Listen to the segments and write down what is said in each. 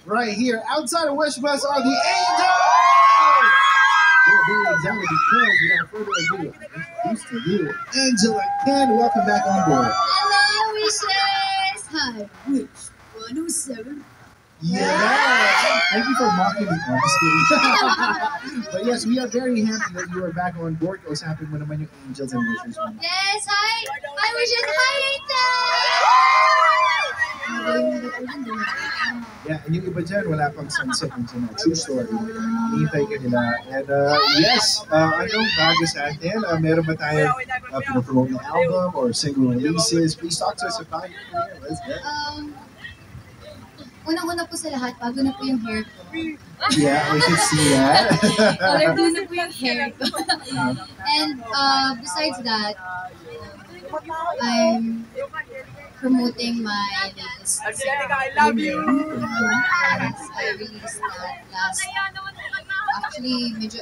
right here outside of West West are the Angels! We're very excited because without further ado, I introduce to you Angela Ken. Welcome back on board. Hello, Wishes! Hi, Rich 107. Yeah! Thank you for mocking me. I'm just kidding. But yes, we are very happy that you are back on board. Kausapin mo naman yung Angels and Wishes mo. Yes, hi! Hi, Wishes! Hi, Angel! Yeah, and yung iba dyan, wala pang sunset until na true story. Hinihintay ka nila. And yes, anong bago sa atin? Meron ba tayo pinapromote ng album or single releases? Please talk to us about your career. Let's get it. Unang-una po sa lahat, bago na po yung hair ko. Yeah, we can see that. Bago na po yung hair ko. And besides that, I'm promoting my latest song. I released that actually, medyo,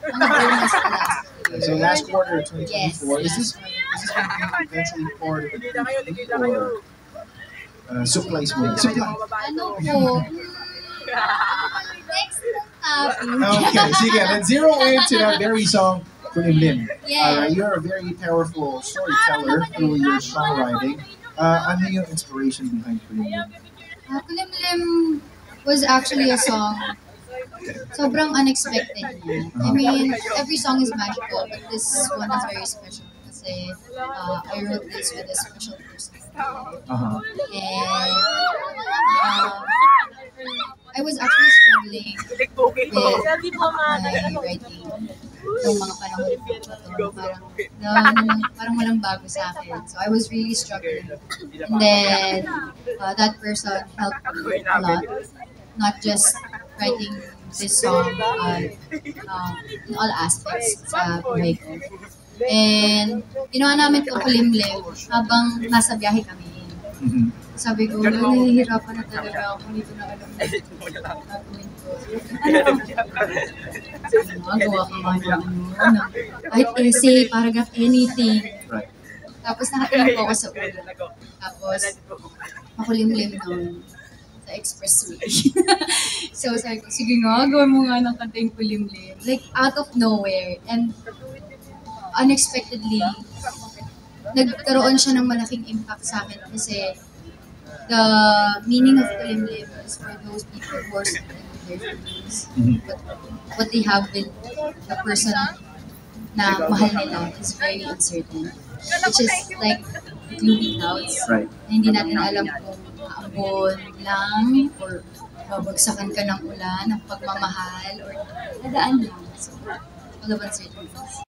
bonus ko last year. So last quarter of 2024, Yes. is this going to be eventually part of the or supplies mo? Supply. Ano po? Next topic. Okay, sige, let's zero into that very song, Kulimlim. Yeah. You're a very powerful storyteller through your songwriting. Ano yung inspiration behind Kulimlim? Kulimlim was actually a song sobrang unexpected niya. I mean, every song is magical, but this one is very special kasi I wrote this with a special person. Uh-huh. And I was actually struggling with my writing nung mga panahon ko. Parang walang bago sa akin. So I was really struggling. And then that person helped me a lot. Not just writing this song in all aspects sa buhay ko. And ginawa namin ito Kulimlim habang nasa biyahe kami. Mm-hmm. Sabi ko, nahihirapan na talaga ako. Hindi ko na alam na gagawin ko. Gawa ka ba ano? Kahit essay, paragraph, anything. Right. Tapos nakatingin po ako sa ulo. Tapos, makulimlim doon sa expressway. So, sabi ko, sige nga, gawin mo nga ng kanta yung kulimlim. Like, out of nowhere. And unexpectedly, nagkaroon siya ng malaking impact sa akin kasi the meaning of kulimlim is for those people who are struggling with their feelings. But what they have with the person na mahal nila is very uncertain. Which is like gloomy clouds. Right. Na hindi natin alam kung aabon lang or babagsakan ka ng ulan, ng pagmamahal, or nadaan lang. So, all of uncertainties.